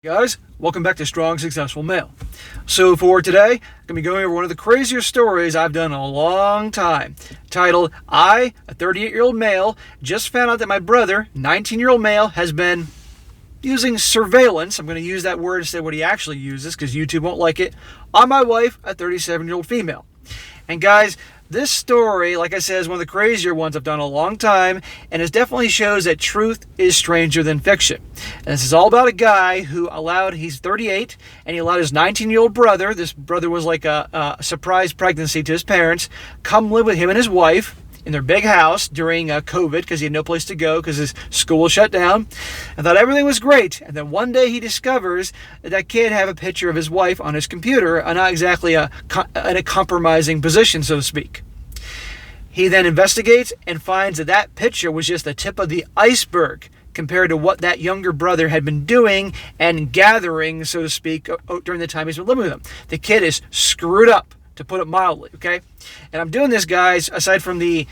Guys, welcome back to Strong Successful Male. So for today, I'm going to be going over one of the crazier stories I've done in a long time, titled, I, a 38-year-old male, just found out that my brother, 19-year-old male, has been using surveillance, I'm going to use that word instead of what he actually uses because YouTube won't like it, on my wife, a 37-year-old female. And guys, this story, like I said, is one of the crazier ones I've done in a long time, and it definitely shows that truth is stranger than fiction. And this is all about a guy he's 38, and he allowed his 19-year-old brother, this brother was like a surprise pregnancy to his parents, come live with him and his wife in their big house during COVID because he had no place to go because his school was shut down, and thought everything was great. And then one day he discovers that kid have a picture of his wife on his computer, not exactly in a compromising position, so to speak. He then investigates and finds that picture was just the tip of the iceberg compared to what that younger brother had been doing and gathering, so to speak, during the time he's been living with him. The kid is screwed up, to put it mildly, okay? And I'm doing this, guys, aside from the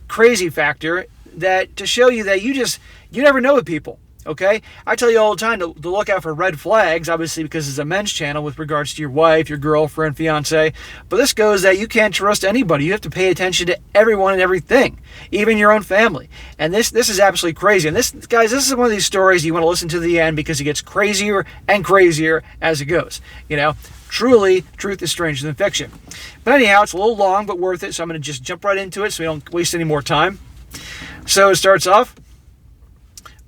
crazy factor, that to show you that you never know with people, okay? I tell you all the time to look out for red flags, obviously because it's a men's channel with regards to your wife, your girlfriend, fiance, but this goes that you can't trust anybody. You have to pay attention to everyone and everything, even your own family. And this is absolutely crazy. And this, guys, this is one of these stories you want to listen to the end because it gets crazier and crazier as it goes, you know? Truly, truth is stranger than fiction. But anyhow, it's a little long, but worth it, so I'm going to just jump right into it so we don't waste any more time. So it starts off,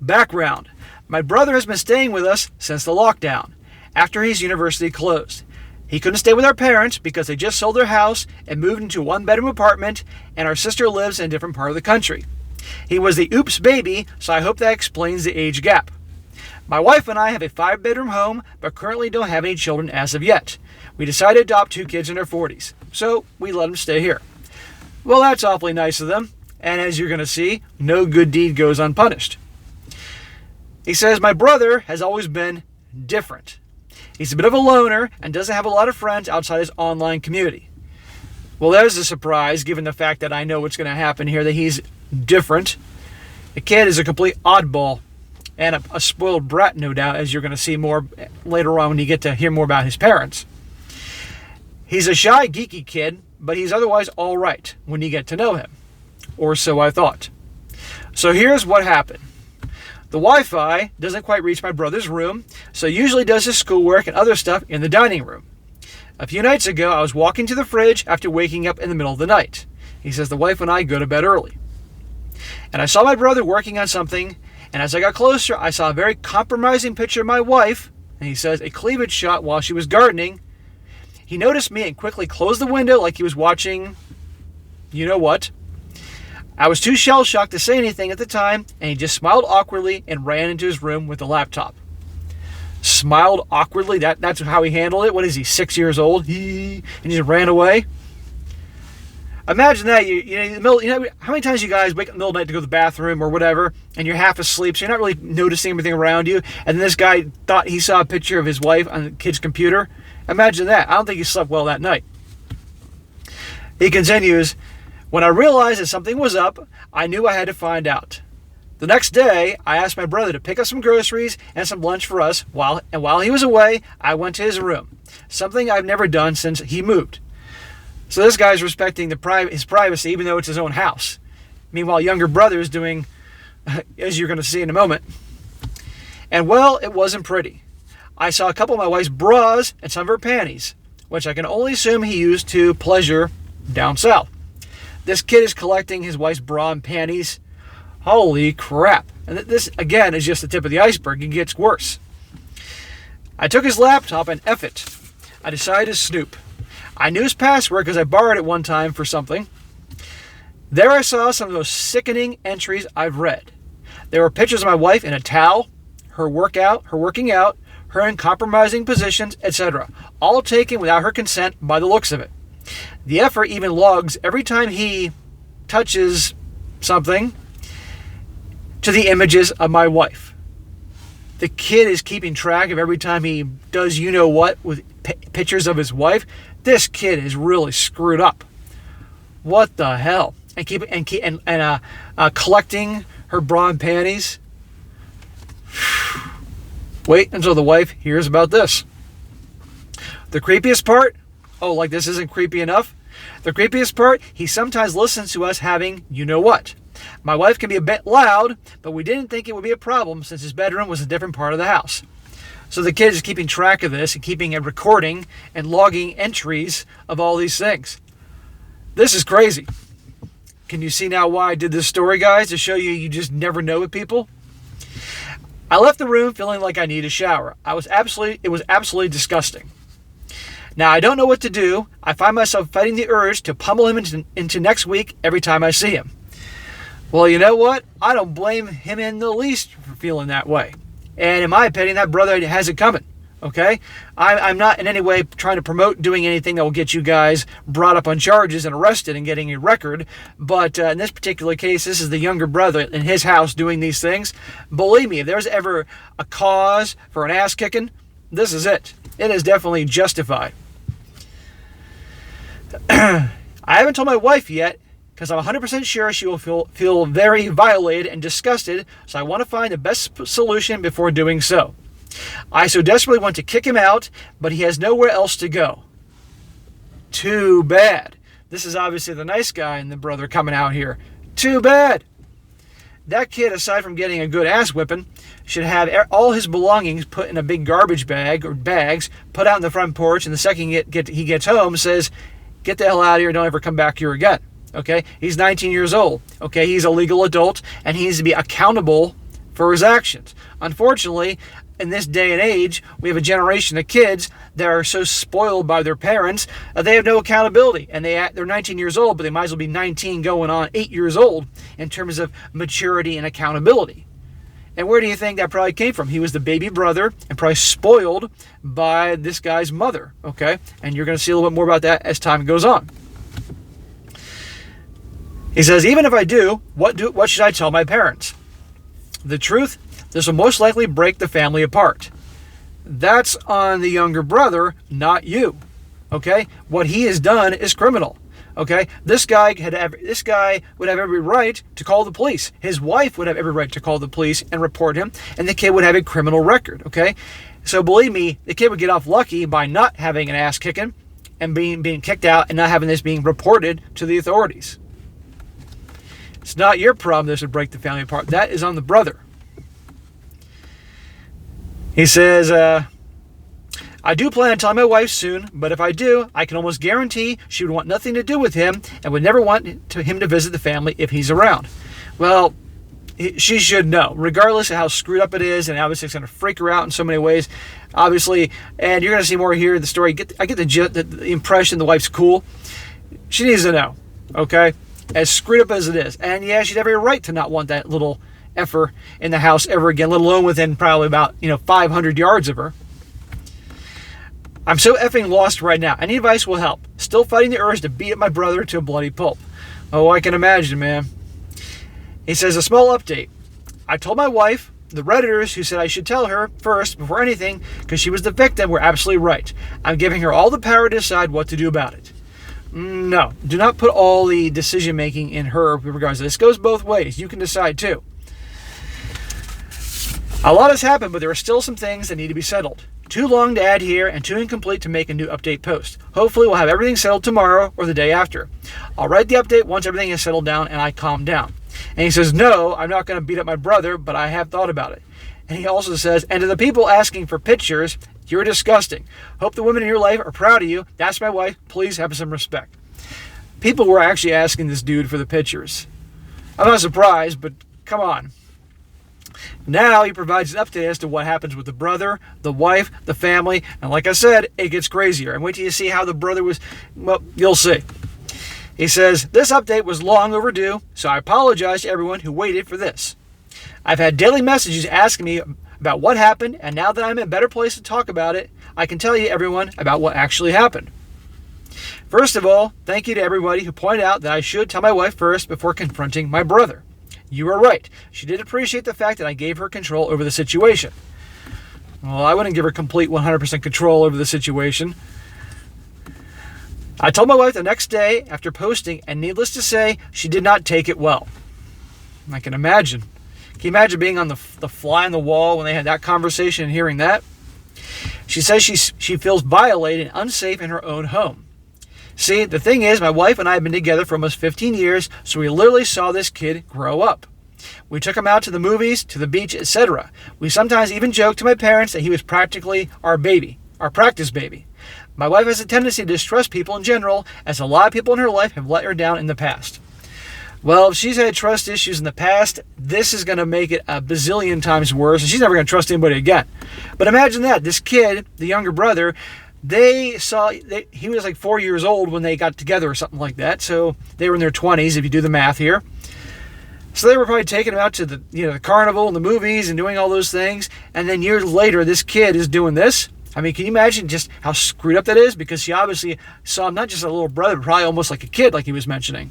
background. My brother has been staying with us since the lockdown, after his university closed. He couldn't stay with our parents because they just sold their house and moved into a one-bedroom apartment, and our sister lives in a different part of the country. He was the oops baby, so I hope that explains the age gap. My wife and I have a 5-bedroom home, but currently don't have any children as of yet. We decided to adopt 2 kids in their 40s, so we let them stay here. Well, that's awfully nice of them, and as you're going to see, no good deed goes unpunished. He says, my brother has always been different. He's a bit of a loner and doesn't have a lot of friends outside his online community. Well, there's a surprise, given the fact that I know what's going to happen here, that he's different. The kid is a complete oddball. And a spoiled brat, no doubt, as you're going to see more later on when you get to hear more about his parents. He's a shy, geeky kid, but he's otherwise all right when you get to know him. Or so I thought. So here's what happened. The Wi-Fi doesn't quite reach my brother's room, so he usually does his schoolwork and other stuff in the dining room. A few nights ago, I was walking to the fridge after waking up in the middle of the night. He says the wife and I go to bed early. And I saw my brother working on something, and as I got closer, I saw a very compromising picture of my wife, and he says a cleavage shot while she was gardening. He noticed me and quickly closed the window like he was watching you know what. I was too shell-shocked to say anything at the time, and he just smiled awkwardly and ran into his room with the laptop. Smiled awkwardly? That's how he handled it? What is he, 6 years old? And he just ran away? Imagine that, how many times you guys wake up in the middle of the night to go to the bathroom or whatever, and you're half asleep, so you're not really noticing everything around you, and then this guy thought he saw a picture of his wife on the kid's computer? Imagine that. I don't think he slept well that night. He continues, when I realized that something was up, I knew I had to find out. The next day, I asked my brother to pick up some groceries and some lunch for us, while he was away, I went to his room, something I've never done since he moved. So this guy's respecting his privacy, even though it's his own house. Meanwhile, younger brother is doing, as you're going to see in a moment. And well, it wasn't pretty. I saw a couple of my wife's bras and some of her panties, which I can only assume he used to pleasure down south. This kid is collecting his wife's bra and panties. Holy crap. And this, again, is just the tip of the iceberg. It gets worse. I took his laptop and F it. I decided to snoop. I knew his password because I borrowed it one time for something. There I saw some of those sickening entries I've read. There were pictures of my wife in a towel, her working out, her in compromising positions, etc. All taken without her consent by the looks of it. The effort even logs every time he touches something to the images of my wife. The kid is keeping track of every time he does you-know-what with pictures of his wife. This kid is really screwed up. What the hell? And collecting her bra and panties. Wait until the wife hears about this. The creepiest part? Oh, like this isn't creepy enough? The creepiest part, he sometimes listens to us having you-know-what. My wife can be a bit loud, but we didn't think it would be a problem since his bedroom was a different part of the house. So the kid is keeping track of this and keeping a recording and logging entries of all these things. This is crazy. Can you see now why I did this story, guys? To show you just never know with people? I left the room feeling like I needed a shower. It was absolutely disgusting. Now, I don't know what to do. I find myself fighting the urge to pummel him into next week every time I see him. Well, you know what? I don't blame him in the least for feeling that way. And in my opinion, that brother has it coming, okay? I'm not in any way trying to promote doing anything that will get you guys brought up on charges and arrested and getting a record. But in this particular case, this is the younger brother in his house doing these things. Believe me, if there's ever a cause for an ass kicking, this is it. It is definitely justified. I haven't told my wife yet because I'm 100% sure she will feel very violated and disgusted, so I want to find the best solution before doing so. I so desperately want to kick him out, but he has nowhere else to go. Too bad. This is obviously the nice guy and the brother coming out here. Too bad. That kid, aside from getting a good ass whipping, should have all his belongings put in a big garbage bag or bags, put out on the front porch, and the second he gets home says, "Get the hell out of here, don't ever come back here again." Okay? He's 19 years old. Okay? He's a legal adult, and he needs to be accountable for his actions. Unfortunately, in this day and age, we have a generation of kids that are so spoiled by their parents that they have no accountability. And they're 19 years old, but they might as well be 19 going on 8 years old in terms of maturity and accountability. And where do you think that probably came from? He was the baby brother and probably spoiled by this guy's mother. Okay? And you're going to see a little bit more about that as time goes on. He says, even if I do, what should I tell my parents? The truth, this will most likely break the family apart. That's on the younger brother, not you. Okay? What he has done is criminal. Okay? This guy would have every right to call the police. His wife would have every right to call the police and report him, and the kid would have a criminal record. Okay? So believe me, the kid would get off lucky by not having an ass kicking and being kicked out and not having this being reported to the authorities. It's not your problem this would break the family apart. That is on the brother. He says, I do plan on telling my wife soon, but if I do, I can almost guarantee she would want nothing to do with him and would never want him to visit the family if he's around. Well, she should know, regardless of how screwed up it is, and obviously it's going to freak her out in so many ways, obviously, and you're going to see more here in the story. I get the impression the wife's cool. She needs to know, okay? As screwed up as it is. And yeah, she'd have every right to not want that little effer in the house ever again, let alone within probably about 500 yards of her. I'm so effing lost right now. Any advice will help. Still fighting the urge to beat up my brother to a bloody pulp. Oh, I can imagine, man. He says, a small update. I told my wife, the Redditors who said I should tell her first before anything because she was the victim were absolutely right. I'm giving her all the power to decide what to do about it. No, do not put all the decision making in her with regards to this. This goes both ways. You can decide too. A lot has happened, but there are still some things that need to be settled. Too long to add here and too incomplete to make a new update post. Hopefully we'll have everything settled tomorrow or the day after. I'll write the update once everything is settled down and I calm down. And he says, no, I'm not going to beat up my brother, but I have thought about it. And he also says, and to the people asking for pictures, you're disgusting. Hope the women in your life are proud of you. That's my wife. Please have some respect. People were actually asking this dude for the pictures. I'm not surprised, but come on. Now he provides an update as to what happens with the brother, the wife, the family, and like I said, it gets crazier. And wait till you see how the brother was, well, you'll see. He says, this update was long overdue, so I apologize to everyone who waited for this. I've had daily messages asking me about what happened, and now that I'm in a better place to talk about it, I can tell you everyone about what actually happened. First of all, thank you to everybody who pointed out that I should tell my wife first before confronting my brother. You are right. She did appreciate the fact that I gave her control over the situation. Well, I wouldn't give her complete 100% control over the situation. I told my wife the next day after posting, and needless to say, she did not take it well. I can imagine. Can you imagine being on the fly on the wall when they had that conversation and hearing that? She says she feels violated and unsafe in her own home. See, the thing is, my wife and I have been together for almost 15 years, so we literally saw this kid grow up. We took him out to the movies, to the beach, etc. We sometimes even joked to my parents that he was practically our baby, our practice baby. My wife has a tendency to distrust people in general, as a lot of people in her life have let her down in the past. Well, if she's had trust issues in the past, this is going to make it a bazillion times worse, and she's never going to trust anybody again. But imagine that. This kid, the younger brother, he was like 4 years old when they got together or something like that, so they were in their 20s, if you do the math here. So they were probably taking him out to the carnival and the movies and doing all those things, and then years later, this kid is doing this. I mean, can you imagine just how screwed up that is? Because she obviously saw him not just a little brother, but probably almost like a kid, like he was mentioning.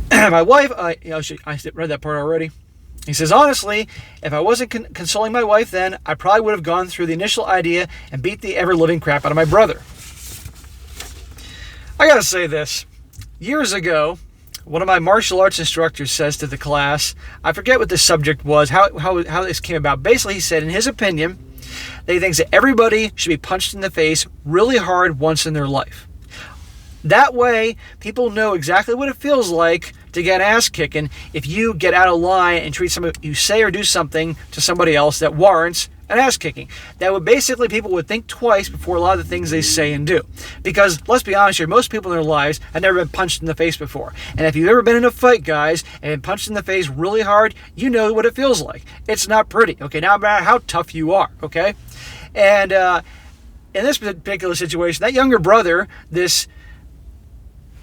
My wife, I read that part already. He says, honestly, if I wasn't consoling my wife then, I probably would have gone through the initial idea and beat the ever-living crap out of my brother. I gotta say this. Years ago, one of my martial arts instructors says to the class, I forget what the subject was, how this came about. Basically, he said, in his opinion, that he thinks that everybody should be punched in the face really hard once in their life. That way, people know exactly what it feels like to get ass kicking if you get out of line and you say or do something to somebody else that warrants an ass kicking. That would basically, people would think twice before a lot of the things they say and do. Because, let's be honest here, most people in their lives have never been punched in the face before. And if you've ever been in a fight, guys, and been punched in the face really hard, you know what it feels like. It's not pretty, okay? Now, no matter how tough you are, okay? And in this particular situation, that younger brother, this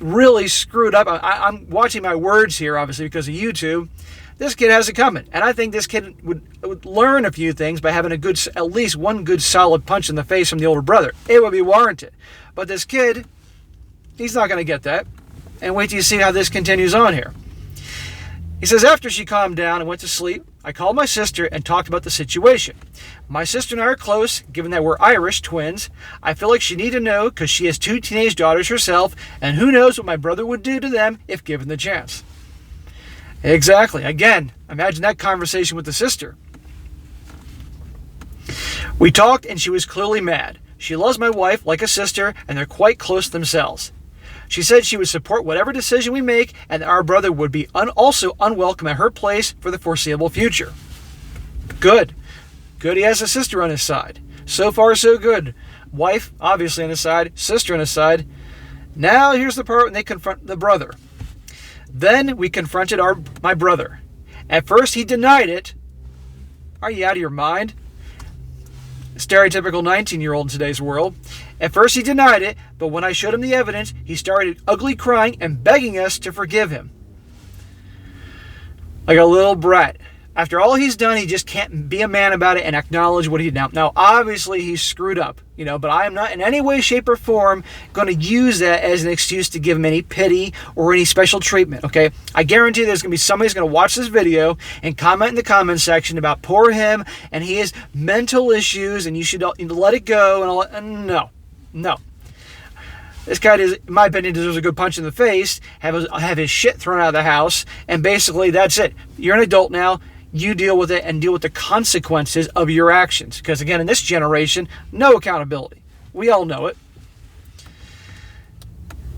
really screwed up. I'm watching my words here, obviously, because of YouTube. This kid has it coming. And I think this kid would learn a few things by having at least one good solid punch in the face from the older brother. It would be warranted. But this kid, he's not going to get that. And wait till you see how this continues on here. He says, after she calmed down and went to sleep, I called my sister and talked about the situation. My sister and I are close, given that we're Irish twins. I feel like she needed to know because she has 2 teenage daughters herself, and who knows what my brother would do to them if given the chance. Exactly. Again, imagine that conversation with the sister. We talked, and she was clearly mad. She loves my wife like a sister, and they're quite close themselves. She said she would support whatever decision we make, and that our brother would be also unwelcome at her place for the foreseeable future. Good. Good, he has a sister on his side. So far, so good. Wife, obviously, on his side. Sister on his side. Now, here's the part when they confront the brother. Then we confronted my brother. At first, he denied it. Are you out of your mind? Stereotypical 19-year-old in today's world. At first, he denied it, but when I showed him the evidence, he started ugly crying and begging us to forgive him. Like a little brat. After all he's done, he just can't be a man about it and acknowledge what he did. Now, obviously, he's screwed up, but I am not in any way, shape, or form going to use that as an excuse to give him any pity or any special treatment, okay? I guarantee there's going to be somebody who's going to watch this video and comment in the comment section about poor him and he has mental issues and you should let it go and all that. No. This guy, in my opinion, deserves a good punch in the face, have his shit thrown out of the house, and basically that's it. You're an adult now. You deal with it and deal with the consequences of your actions. Because again, in this generation, no accountability. We all know it.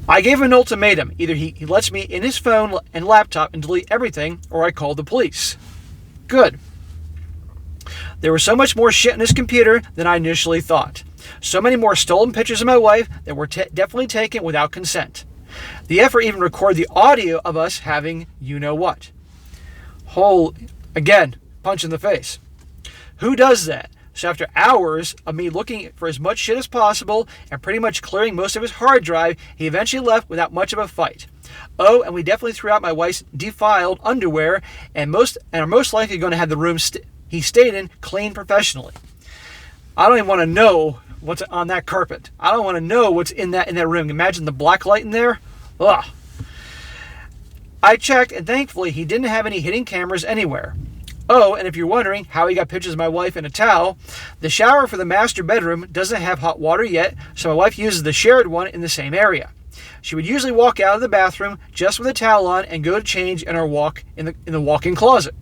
I gave him an ultimatum. Either he lets me in his phone and laptop and delete everything, or I call the police. Good. There was so much more shit in his computer than I initially thought. So many more stolen pictures of my wife that were definitely taken without consent. The effort even recorded the audio of us having you-know-what. Again, punch in the face. Who does that? So after hours of me looking for as much shit as possible and pretty much clearing most of his hard drive, he eventually left without much of a fight. Oh, and we definitely threw out my wife's defiled underwear and are most likely going to have the room he stayed in cleaned professionally. I don't even want to know what's on that carpet. I don't want to know what's in that room. Imagine the black light in there. Ugh. I checked, and thankfully he didn't have any hidden cameras anywhere. Oh, and if you're wondering how he got pictures of my wife in a towel, the shower for the master bedroom doesn't have hot water yet, so my wife uses the shared one in the same area. She would usually walk out of the bathroom just with a towel on and go to change in her in the walk-in closet.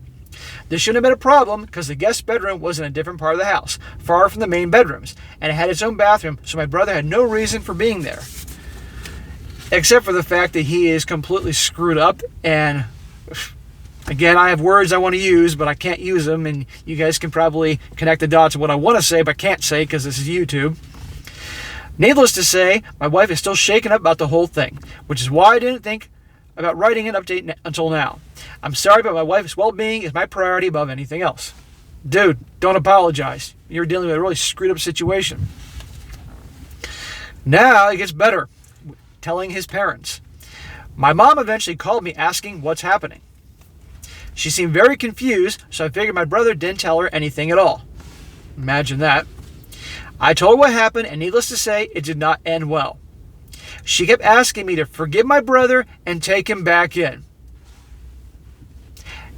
This shouldn't have been a problem because the guest bedroom was in a different part of the house, far from the main bedrooms, and it had its own bathroom, so my brother had no reason for being there. Except for the fact that he is completely screwed up, and again, I have words I want to use, but I can't use them, and you guys can probably connect the dots of what I want to say, but can't say because this is YouTube. Needless to say, my wife is still shaken up about the whole thing, which is why I didn't think about writing an update until now. I'm sorry, but my wife's well-being is my priority above anything else. Dude, don't apologize. You're dealing with a really screwed up situation. Now it gets better. Telling his parents. My mom eventually called me asking what's happening. She seemed very confused, so I figured my brother didn't tell her anything at all. Imagine that. I told her what happened, and needless to say, it did not end well. She kept asking me to forgive my brother and take him back in.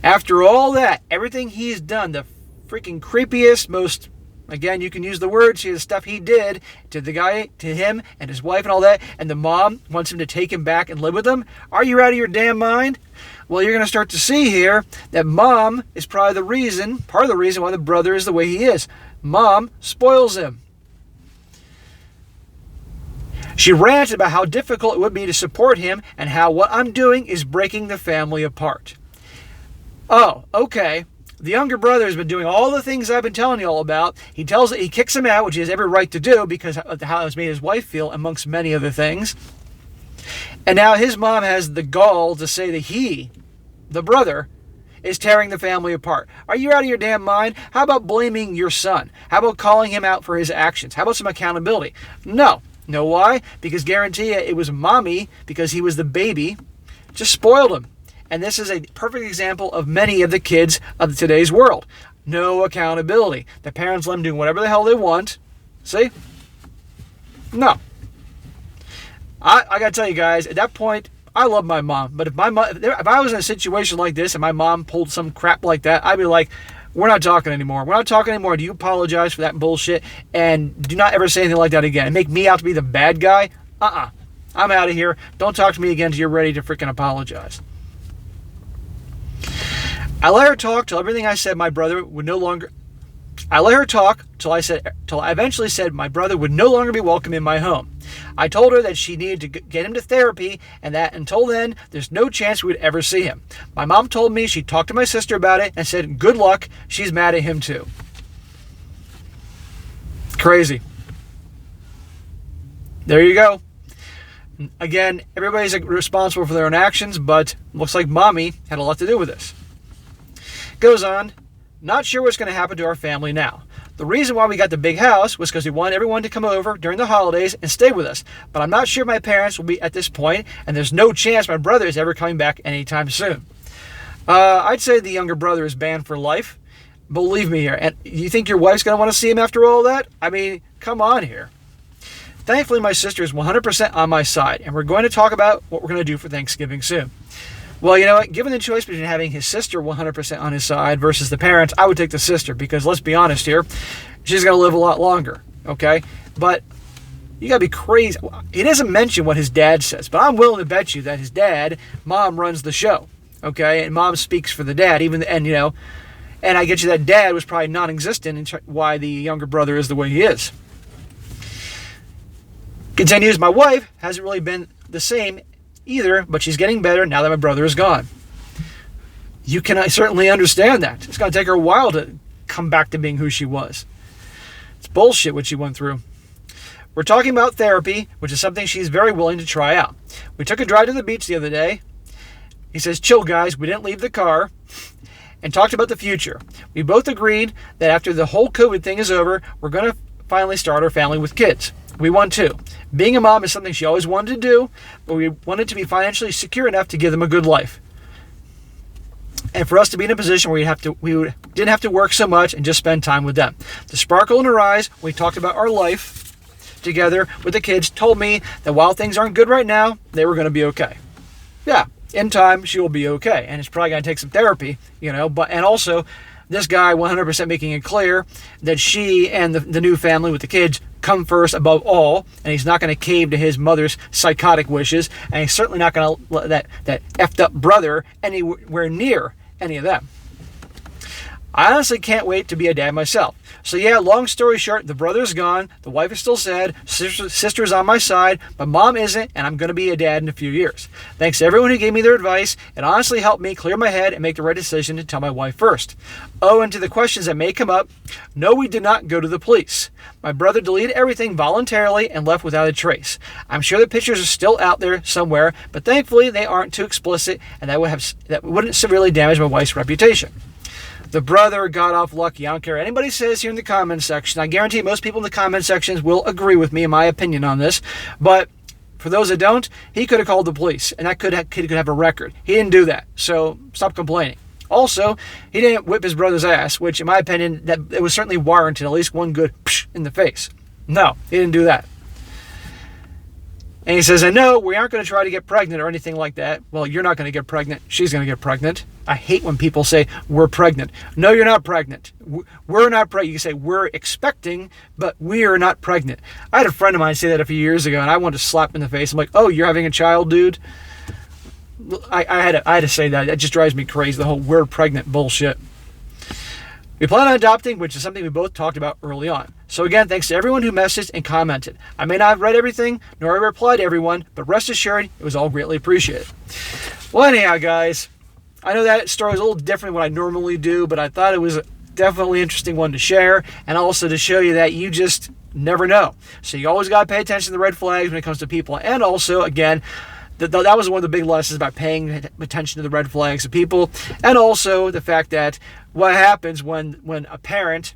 After all that, everything he's done, the freaking creepiest, most, again, you can use the words, the stuff he did to the guy, to him and his wife and all that, and the mom wants him to take him back and live with him. Are you out of your damn mind? Well, you're going to start to see here that mom is probably part of the reason why the brother is the way he is. Mom spoils him. She ranted about how difficult it would be to support him and how what I'm doing is breaking the family apart. Oh, okay. The younger brother has been doing all the things I've been telling you all about. He kicks him out, which he has every right to do because of how it's made his wife feel, amongst many other things. And now his mom has the gall to say that he, the brother, is tearing the family apart. Are you out of your damn mind? How about blaming your son? How about calling him out for his actions? How about some accountability? No. Know why? Because guarantee you it was mommy, because he was the baby, just spoiled him. And this is a perfect example of many of the kids of today's world. No accountability. The parents let them do whatever the hell they want. See? No. I got to tell you guys, at that point, I love my mom. But if I was in a situation like this and my mom pulled some crap like that, I'd be like, we're not talking anymore. We're not talking anymore. Do you apologize for that bullshit? And do not ever say anything like that again. And make me out to be the bad guy? I'm out of here. Don't talk to me again until you're ready to freaking apologize. I let her talk till everything I said my brother would no longer... I let her talk till I eventually said my brother would no longer be welcome in my home. I told her that she needed to get him to therapy and that until then, there's no chance we would ever see him. My mom told me she talked to my sister about it and said, good luck, she's mad at him too. Crazy. There you go. Again, everybody's responsible for their own actions, but looks like mommy had a lot to do with this. Goes on, not sure what's going to happen to our family now. The reason why we got the big house was because we wanted everyone to come over during the holidays and stay with us. But I'm not sure my parents will be at this point, and there's no chance my brother is ever coming back anytime soon. I'd say the younger brother is banned for life. Believe me here. And you think your wife's going to want to see him after all that? I mean, come on here. Thankfully, my sister is 100% on my side, and we're going to talk about what we're going to do for Thanksgiving soon. Well, you know what? Given the choice between having his sister 100% on his side versus the parents, I would take the sister because, let's be honest here, she's going to live a lot longer, okay? But you got to be crazy. He doesn't mention what his dad says, but I'm willing to bet you that his dad, mom runs the show, okay? And mom speaks for the dad, and I get you that dad was probably non-existent in why the younger brother is the way he is. Continues, my wife hasn't really been the same either, but she's getting better now that my brother is gone. You can certainly understand that. It's going to take her a while to come back to being who she was. It's bullshit what she went through. We're talking about therapy, which is something she's very willing to try out. We took a drive to the beach the other day. He says, chill guys, we didn't leave the car, and talked about the future. We both agreed that after the whole COVID thing is over, we're going to finally start our family with kids. We want to. Being a mom is something she always wanted to do, but we wanted to be financially secure enough to give them a good life. And for us to be in a position where didn't have to work so much and just spend time with them. The sparkle in her eyes, when we talked about our life together with the kids, told me that while things aren't good right now, they were going to be okay. Yeah, in time, she will be okay. And it's probably going to take some therapy, and also, This guy 100% making it clear that she and the new family with the kids come first above all, and he's not going to cave to his mother's psychotic wishes, and he's certainly not going to let that effed up brother anywhere near any of them. I honestly can't wait to be a dad myself. So yeah, long story short, the brother's gone, the wife is still sad, sister's on my side, but mom isn't, and I'm going to be a dad in a few years. Thanks to everyone who gave me their advice. It honestly helped me clear my head and make the right decision to tell my wife first. Oh, and to the questions that may come up, no, we did not go to the police. My brother deleted everything voluntarily and left without a trace. I'm sure the pictures are still out there somewhere, but thankfully they aren't too explicit, and that wouldn't severely damage my wife's reputation. The brother got off lucky. I don't care what anybody says here in the comment section. I guarantee most people in the comment sections will agree with me in my opinion on this. But for those that don't, he could have called the police, and that kid could have a record. He didn't do that, so stop complaining. Also, he didn't whip his brother's ass, which in my opinion, that it was certainly warranted at least one good psh in the face. No, he didn't do that. And he says, and no, we aren't going to try to get pregnant or anything like that. Well, you're not going to get pregnant. She's going to get pregnant. I hate when people say, we're pregnant. No, you're not pregnant. We're not pregnant. You can say, we're expecting, but we are not pregnant. I had a friend of mine say that a few years ago, and I wanted to slap him in the face. I'm like, oh, you're having a child, dude? I had to say that. That just drives me crazy, the whole we're pregnant bullshit. We plan on adopting, which is something we both talked about early on. So again, thanks to everyone who messaged and commented. I may not have read everything, nor have replied to everyone, but rest assured, it was all greatly appreciated. Well, anyhow, guys, I know that story is a little different than what I normally do, but I thought it was a definitely interesting one to share, and also to show you that you just never know. So you always got to pay attention to the red flags when it comes to people. And also, again, that was one of the big lessons about paying attention to the red flags of people, and also the fact that what happens when a parent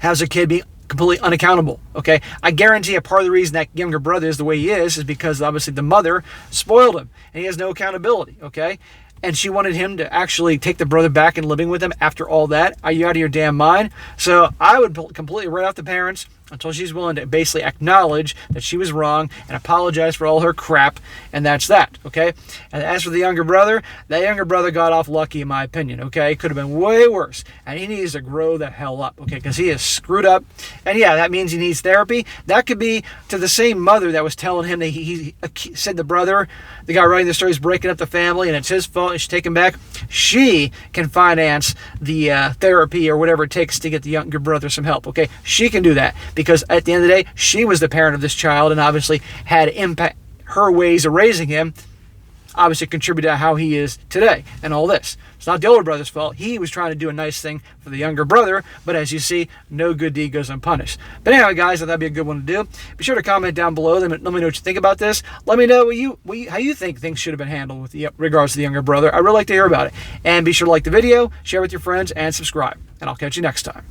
has a kid being completely unaccountable. Okay, I guarantee a part of the reason that younger brother is the way he is because obviously the mother spoiled him and he has no accountability. Okay, and she wanted him to actually take the brother back and living with him after all that. Are you out of your damn mind? So I would completely write off the parents until she's willing to basically acknowledge that she was wrong and apologize for all her crap, and that's that, okay? And as for the younger brother, that younger brother got off lucky in my opinion, okay? Could have been way worse, and he needs to grow the hell up, okay? Because he is screwed up, and yeah, that means he needs therapy. That could be to the same mother that was telling him that he said the brother, the guy writing the story, is breaking up the family, and it's his fault, and she should take him back. She can finance the therapy or whatever it takes to get the younger brother some help, okay? She can do that. Because at the end of the day, she was the parent of this child and obviously had impact. Her ways of raising him obviously contributed to how he is today and all this. It's not the older brother's fault. He was trying to do a nice thing for the younger brother, but as you see, no good deed goes unpunished. But anyway, guys, I thought that'd be a good one to do. Be sure to comment down below. Let me know what you think about this. Let me know how you think things should have been handled with regards to the younger brother. I'd really like to hear about it. And be sure to like the video, share with your friends, and subscribe. And I'll catch you next time.